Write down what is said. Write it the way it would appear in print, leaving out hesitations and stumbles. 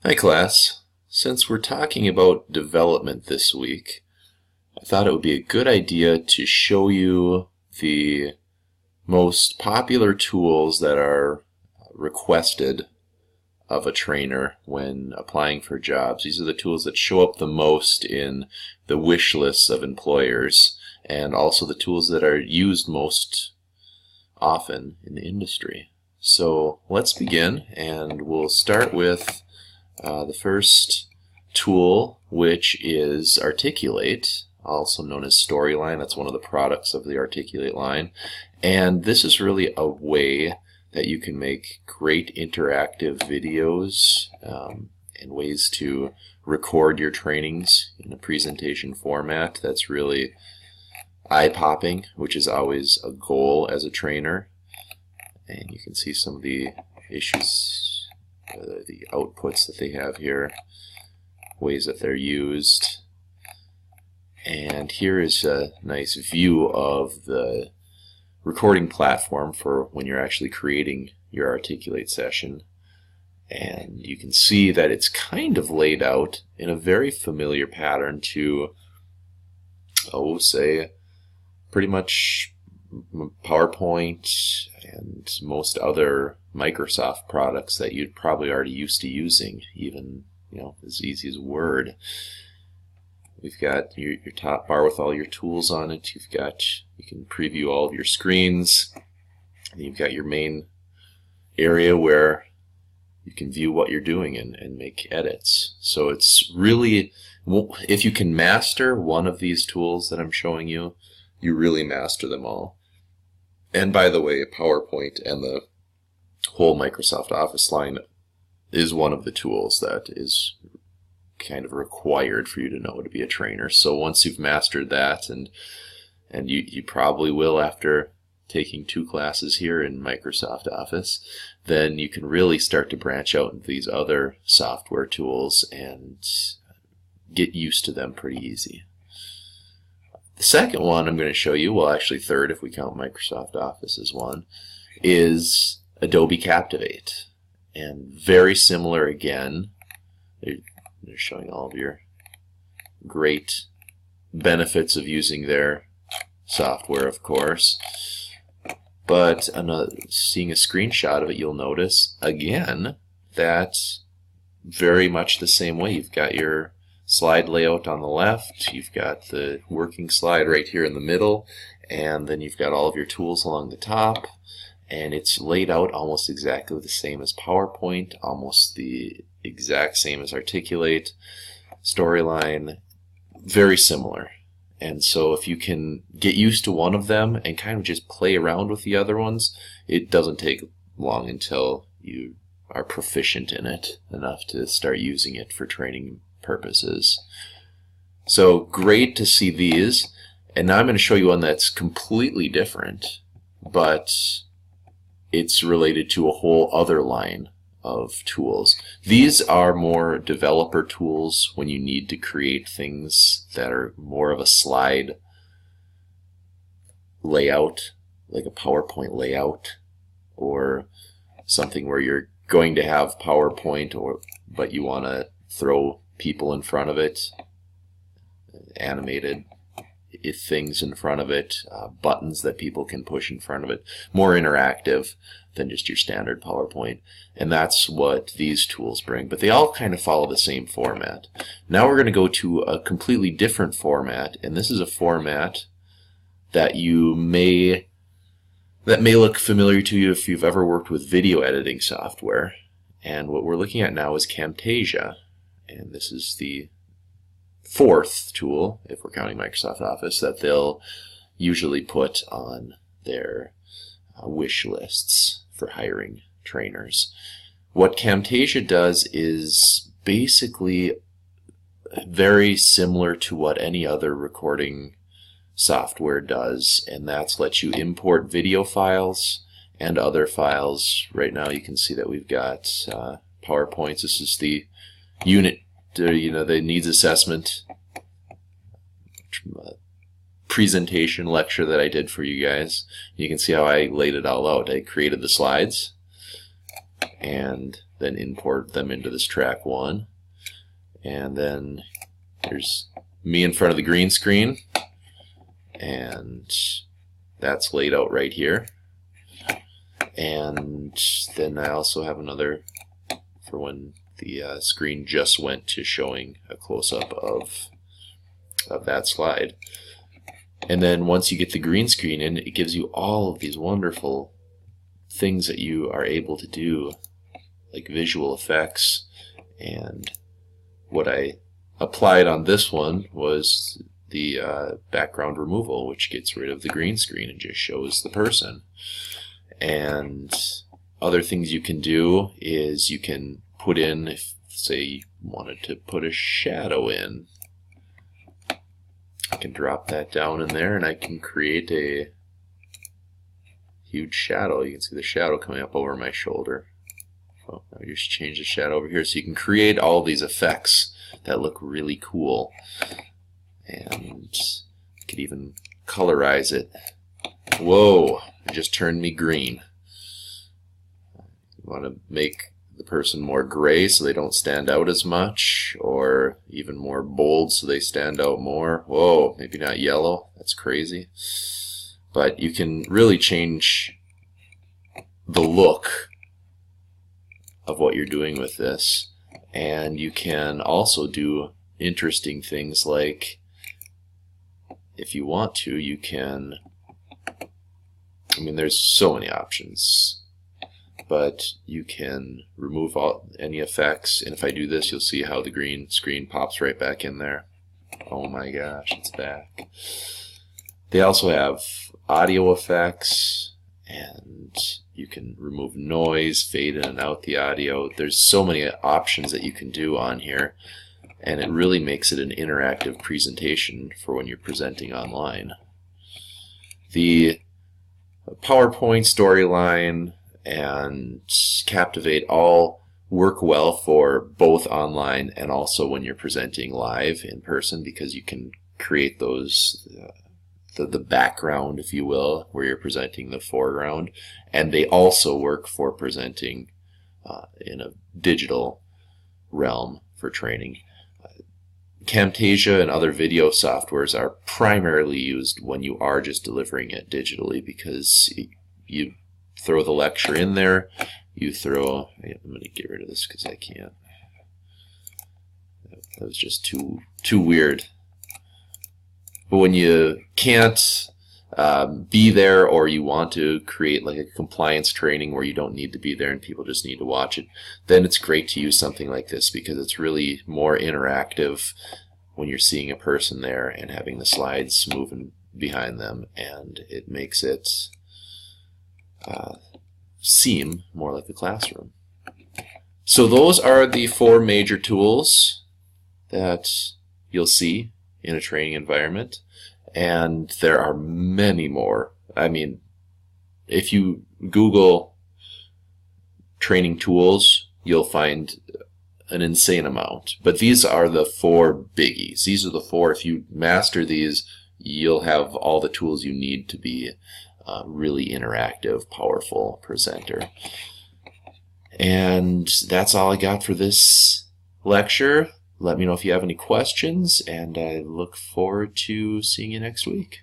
Hi class. Since we're talking about development this week, I thought it would be a good idea to show you the most popular tools that are requested of a trainer when applying for jobs. These are the tools that show up the most in the wish lists of employers, and also the tools that are used most often in the industry. So let's begin, and we'll start with the first tool, which is Articulate, also known as Storyline. That's one of the products of the Articulate line. And this is really a way that you can make great interactive videos and ways to record your trainings in a presentation format that's really eye-popping, which is always a goal as a trainer. And you can see some of the issues, the outputs that they have here, ways that they're used. And here is a nice view of the recording platform for when you're actually creating your Articulate session. And you can see that it's kind of laid out in a very familiar pattern to, say, pretty much PowerPoint and most other Microsoft products that you'd probably already used to using, even as easy as Word. We've got your top bar with all your tools on it. You can preview all of your screens. And you've got your main area where you can view what you're doing and make edits. So it's really, if you can master one of these tools that I'm showing you, you really master them all. And by the way, PowerPoint and the whole Microsoft Office line is one of the tools that is kind of required for you to know to be a trainer. So once you've mastered that, and you probably will after taking 2 classes here in Microsoft Office, then you can really start to branch out into these other software tools and get used to them pretty easy. The second one I'm going to show you, well actually third if we count Microsoft Office as one, is Adobe Captivate. And very similar again. They're showing all of your great benefits of using their software, of course. But seeing a screenshot of it, you'll notice again that very much the same way. You've got your slide layout on the left, you've got the working slide right here in the middle, and then you've got all of your tools along the top, and it's laid out almost exactly the same as PowerPoint, almost the exact same as Articulate, Storyline, very similar. And so if you can get used to one of them and kind of just play around with the other ones, it doesn't take long until you are proficient in it enough to start using it for training purposes. So great to see these, and now I'm going to show you one that's completely different, but it's related to a whole other line of tools. These are more developer tools when you need to create things that are more of a slide layout, like a PowerPoint layout, or something where you're going to have PowerPoint, but you want to throw people in front of it, animated things in front of it, buttons that people can push in front of it, more interactive than just your standard PowerPoint. And that's what these tools bring, but they all kind of follow the same format. Now we're going to go to a completely different format, and this is a format that may look familiar to you if you've ever worked with video editing software. And what we're looking at now is Camtasia, and this is the 4th tool, if we're counting Microsoft Office, that they'll usually put on their wish lists for hiring trainers. What Camtasia does is basically very similar to what any other recording software does, and that's let you import video files and other files. Right now you can see that we've got PowerPoints. This is the unit, the needs assessment presentation lecture that I did for you guys. You can see how I laid it all out. I created the slides, and then import them into this track 1. And then there's me in front of the green screen, and that's laid out right here. And then I also have another for when the screen just went to showing a close-up of that slide. And then once you get the green screen in, it gives you all of these wonderful things that you are able to do, like visual effects. And what I applied on this one was the background removal, which gets rid of the green screen and just shows the person. And other things you can do is you can put in, if say you wanted to put a shadow in, I can drop that down in there and I can create a huge shadow. You can see the shadow coming up over my shoulder. So now you just change the shadow over here, so you can create all these effects that look really cool. And you could even colorize it. Whoa, it just turned me green. You want to make the person more gray so they don't stand out as much, or even more bold so they stand out more. Whoa, maybe not yellow. That's crazy. But you can really change the look of what you're doing with this. And you can also do interesting things like, if you want to, you can, I mean, there's so many options, but you can remove any effects. And if I do this, you'll see how the green screen pops right back in there. Oh my gosh, it's back. They also have audio effects, and you can remove noise, fade in and out the audio. There's so many options that you can do on here, and it really makes it an interactive presentation for when you're presenting online. The PowerPoint, Storyline, and Captivate all work well for both online and also when you're presenting live in person, because you can create those the background, if you will, where you're presenting the foreground, and they also work for presenting in a digital realm for training. Camtasia and other video softwares are primarily used when you are just delivering it digitally, because you throw the lecture in there, you throw, I'm going to get rid of this because I can't, that was just too weird. But when you can't be there, or you want to create like a compliance training where you don't need to be there and people just need to watch it, then it's great to use something like this, because it's really more interactive when you're seeing a person there and having the slides moving behind them, and it makes it seem more like a classroom. So those are the 4 major tools that you'll see in a training environment, and there are many more. I mean, if you Google training tools, you'll find an insane amount, but these are the 4 biggies. These are the 4, if you master these, you'll have all the tools you need to be a really interactive, powerful presenter. And that's all I got for this lecture. Let me know if you have any questions, and I look forward to seeing you next week.